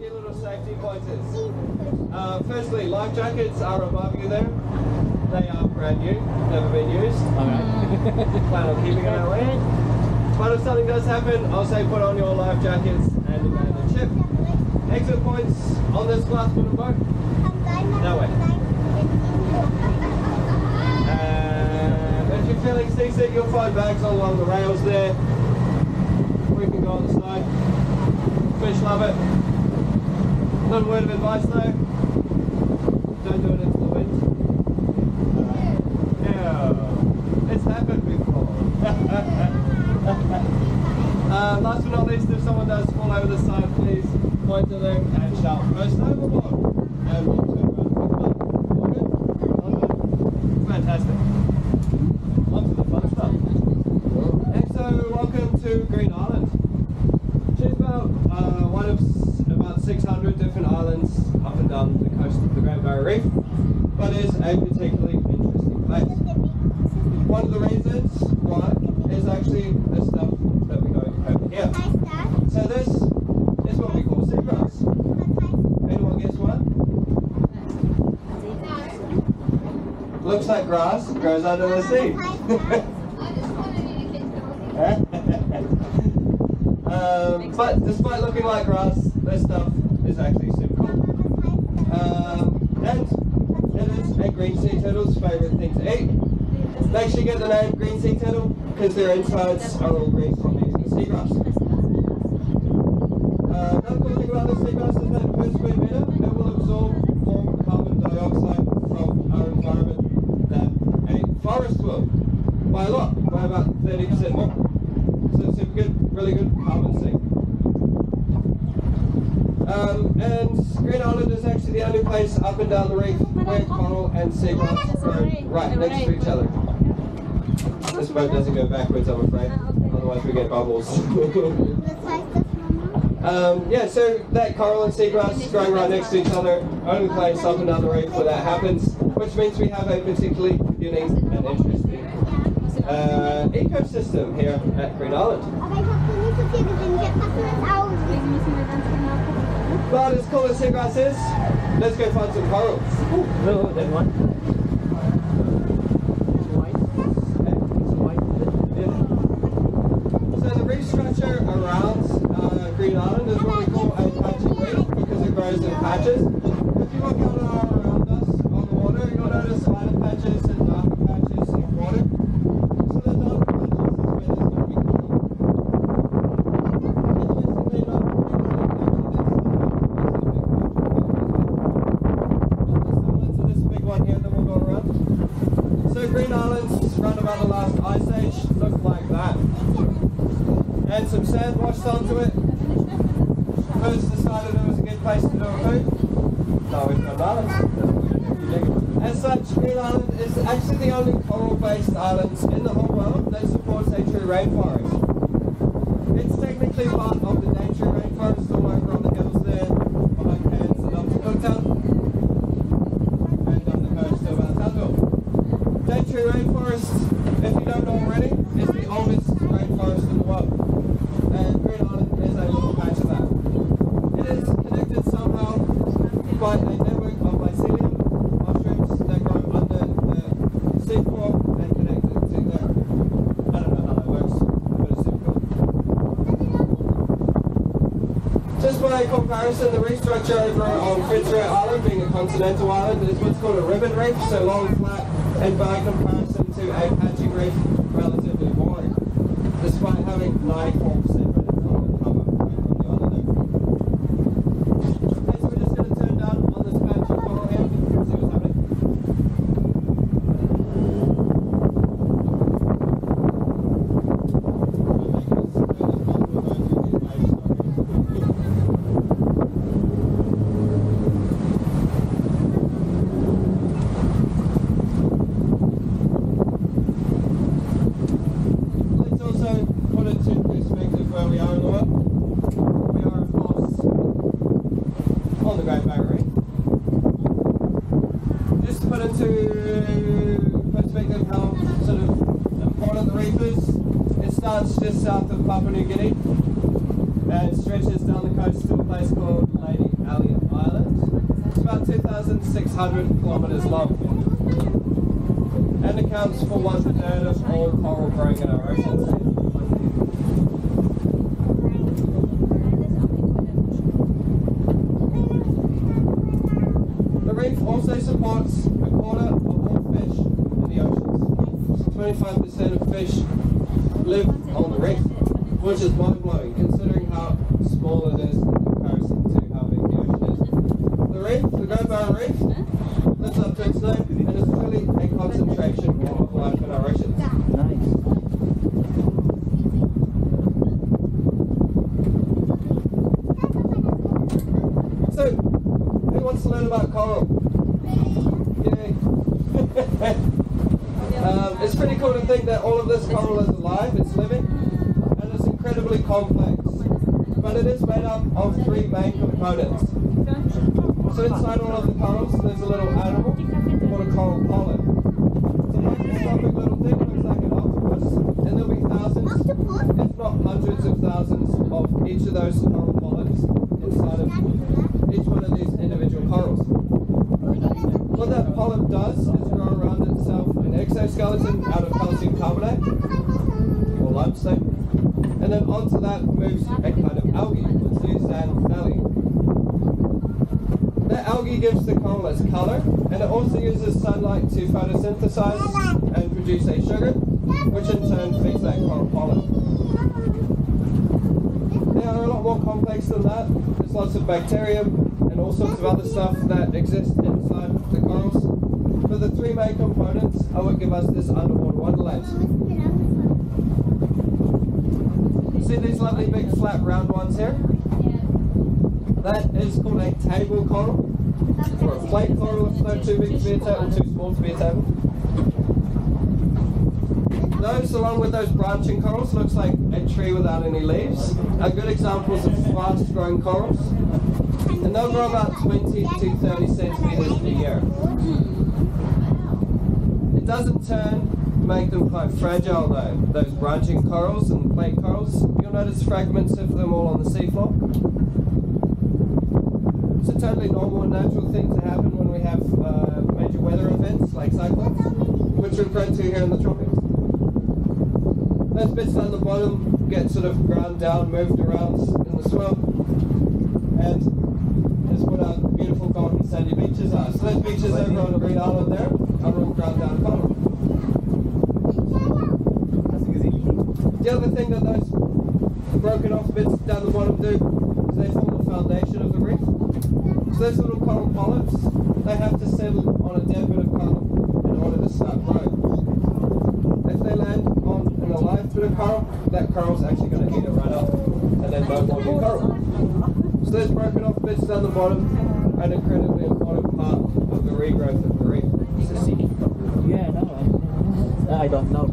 few little safety pointers. Firstly, life jackets are above you there. They are brand new, never been used. Plan on keeping it that way. But if something does happen, I'll say put on your life jackets and abandon ship. Exit points on this glass wooden boat. No way. If you're feeling seasick, you'll find bags all along the rails there. We can go on the side. Fish love it. One word of advice though, don't do it into the wind. Yeah, it's happened before. Last but not least, if someone does fall over the side, please point to them and shout, "First overboard!" And we'll turn around and pick them up. All good? All good? Fantastic. On to the fun stuff. So, welcome to Green Island. She's about one of about 600 different islands up and down the coast of the Great Barrier Reef, but is a particularly interesting place. One of the reasons why is actually the stuff that we go over here. So this is what we call seagrass. Anyone guess what? Looks like grass, grows under the sea. But despite looking like grass, this stuff is actually super cool. And it is a green sea turtle's favourite thing to eat. Make sure you get the name green sea turtle because their insides are all green from eating seagrass. Another cool thing about this seagrass is that per square metre it will absorb more carbon dioxide from our environment than a forest will. By a lot, by about 30% more. So it's a good, really good carbon sink. And Green Island is actually the only place up and down the reef where coral and seagrass grow right next to each other. This boat doesn't go backwards, I'm afraid, otherwise we get bubbles. Yeah, so that coral and seagrass growing right next to each other, only place up and down the reef where that happens, which means we have a particularly unique and interesting ecosystem here at Green Island. But as cool as seagrass is, let's go find some corals. Oh, that one. So the reef structure around Green Island is what we call a patchy reef because it grows in patches. If you look out around us on the water, you'll notice lighter patches and darker patches of water. So the darker patches is where there's going to be coral. Interestingly enough, this big one here that we'll go around. So Green Islands, round about the last ice age, looked like that. And some sand washed onto it. First decided it was a good place to do a food. Now we've got islands. As such, Green Island is actually the only coral-based island in the whole world that supports a true rainforest. It's technically part of the Daintree rainforest all over on the hills there, behind Cairns and up to Cooktown, and down the coast of Townsville. Daintree rainforest, if you don't know already, is the oldest rainforest in the world. And Green Island is a little patch of that. It is connected somehow by a network of mycelium mushrooms that grow under the seafloor and connected to there. I don't know how that works, but it's super cool. Just by comparison, the reef structure over on Fitzroy Island, being a continental island, is what's called a ribbon reef, so long, flat, and by comparison to a patchy reef, relatively boring, despite having 94% cover from the island. Okay, so we're just going to turn down on this patch of coral here, see what's happening. Let's also put it into perspective where we are in the world. We are, of course, on the Great Barrier Reef. Just to put into perspective how sort of important the reef is, it starts just south of Papua New Guinea and stretches down the coast to a place called Lady Alien Island. It's about 2,600 kilometers long and accounts for 1/3 of all coral growing in our oceans. The reef also supports 1/4 of all fish in the oceans. 25% of fish live on the reef, which is mind-blowing considering how small it is in comparison to how big the ocean is. The reef, the Great Barrier Reef, lives up to its name and is truly a concentration of life in our oceans. Nice. So, who wants to learn about coral? Yay! It's pretty cool to think that all of this coral is alive, it's living, and it's incredibly complex. But it is made up of 3 main components. So inside all of the corals, there's a little animal called a coral polyp. It's a microscopic little thing, looks like an octopus, and there'll be thousands, if not hundreds of thousands, of each of those coral polyps inside of each one of these individual corals. What that polyp does is grow around itself an exoskeleton out of calcium carbonate, or limestone, and then onto that moves a kind of algae, which is an algae. That algae gives the coral its color, and it also uses sunlight to photosynthesize and produce a sugar, which in turn feeds that coral polyp. They are a lot more complex than that. There's lots of bacteria and all sorts of other stuff that exist inside the corals. But the 3 main components are what give us this underwater wonderland. See these lovely big flat round ones here? That is called a table coral, or a plate coral if they're too big to be a table, too small to be a table. Those, along with those branching corals, looks like a tree without any leaves, are good examples of fast-growing corals, and they'll grow about 20 to 30 centimeters a year. It doesn't make them quite fragile though. Those branching corals and plate corals, you'll notice fragments of them all on the seafloor. It's a totally normal and natural thing to happen when we have major weather events like cyclones, which we're prone to here in the tropics. Those bits down the bottom get sort of ground down, moved around in the swell, and is what our beautiful golden sandy beaches are. So those beaches over on the Green Island there are all ground down coral. The other thing that those broken off bits down the bottom do is they form the foundation of the reef. So those little coral polyps, they have to settle on a dead bit of coral in order to start growing. If they land on an alive bit of coral, that coral's actually going to eat it right up and then no more new coral. So those broken off bits down the bottom are an incredibly important part of the regrowth of the reef. It's a sea cucumber. Yeah, no, I don't know.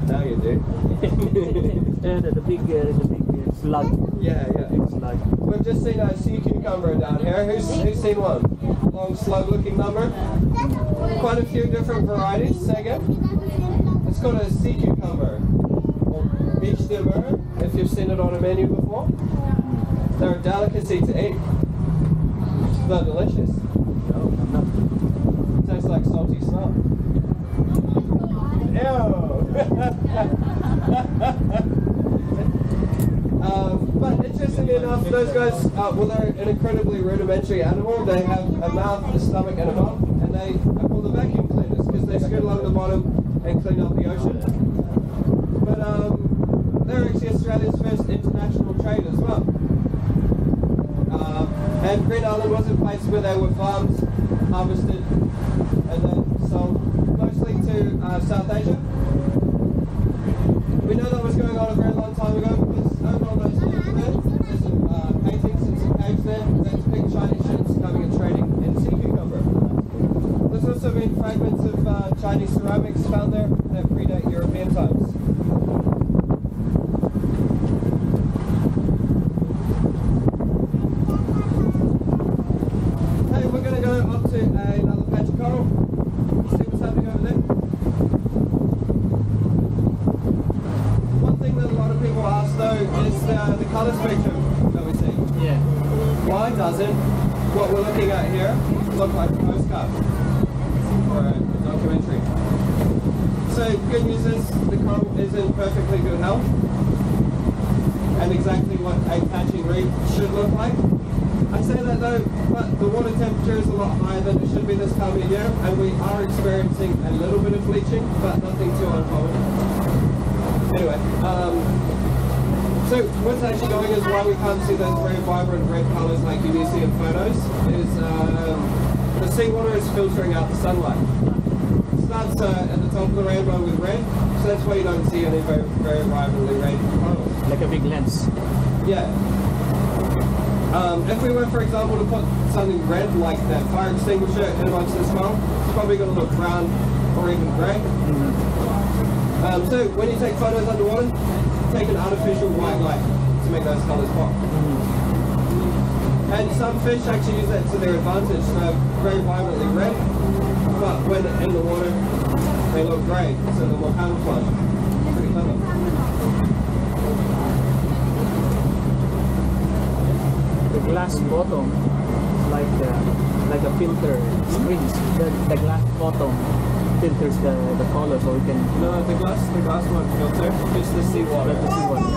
Now you do. The big slug. Yeah. Big slug. We've just seen a sea cucumber down here. Who's seen one? Long, slug-looking number. Quite a few different varieties. Say again. It's called a sea cucumber, or beach de mer, if you've seen it on a menu before. They're a delicacy to eat. They're delicious. No, I'm not. Tastes like salty snot. Ew! But interestingly enough, those guys, well, they're an incredibly rudimentary animal. They have a mouth, a stomach, and a bum, and they are called the vacuum cleaners because they scoot along the bottom and clean up the ocean. But they're actually Australia's first international trade as well. And Green Island was a place where they were farmed, harvested, and then sold mostly to South Asia. We know that was going on a very long time ago because over on those hills there, there's some paintings and some caves there that depict Chinese ships coming and trading in sea cucumber. There's also been fragments of Chinese ceramics found there that predate European times. Hey, we're going to go up to another patch of coral. See what's happening over there. One thing that a lot of people ask though is the colour spectrum. good news is the coral is in perfectly good health and exactly what a catching reef should look like. I say that though, but the water temperature is a lot higher than it should be this time of year, and we are experiencing a little bit of bleaching, but nothing too uncommon. Anyway, so what's actually going is why we can't see those very vibrant red colours like you do see in photos, is the seawater is filtering out the sunlight. It starts at the top of the rainbow with red, so that's why you don't see any very, very vibrantly red colours. Like a big lens. Yeah. If we were, for example, to put something red like that fire extinguisher in amongst this well, it's probably going to look brown or even grey. So when you take photos underwater, take an artificial white light to make those colours pop. And some fish actually use that to their advantage, so they're very vibrantly red, but when in the water, they look grey, so they're more camouflage. Pretty clever. The glass bottom, like a filter screens. The glass bottom filters the color, so we can. No, the glass won't filter. It's the seawater. The seawater.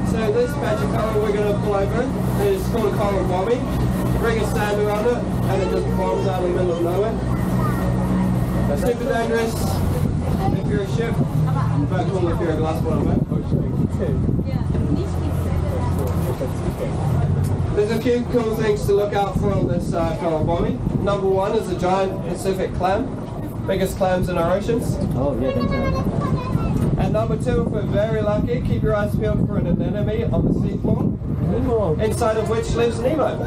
So this patch of coral we're going to pull over is called a coral bombing. Bring a sand around it, and it just bombs out in the middle of nowhere. Super dangerous if you're a ship, but cool if you're a glass bottom boat. There's a few cool things to look out for on this coral bombing. Number one is a giant Pacific clam, biggest clams in our oceans. Oh yeah, that's right. And number two, if we're very lucky, keep your eyes peeled for an anemone on the seafloor, Nemo. inside of which lives Nemo.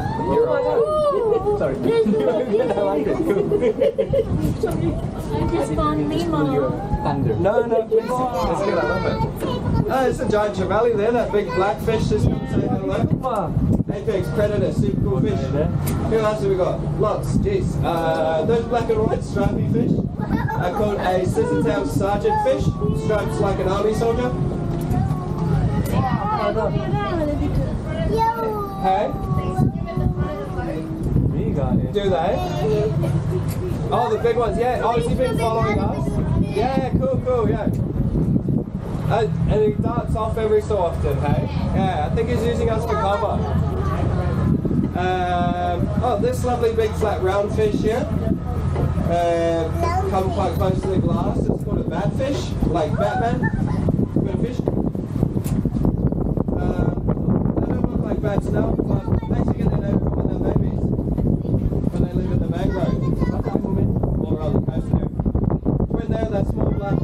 Sorry. I like it. I just found Nemo. Thunder. No, please. Let's get out of it. Oh, it's a giant trevally there, that big black fish just come say hello. Apex predator, super cool fish. Who else have we got? Lots, jeez. Those black and white stripy fish are called a scissor-tailed sergeant fish, stripes like an army soldier. Hey? Do they? Oh, the big ones, yeah. Oh, has he been following us? Yeah, cool, yeah. And he darts off every so often, hey? Yeah, I think he's using us for cover. Oh, this lovely big flat round fish here. Come quite close to the glass. It's called a batfish, like Batman. Good fish. They don't look like bats now, but they actually get their name from their babies when they live in the mangrove. Or on the coast here. Right there, that small black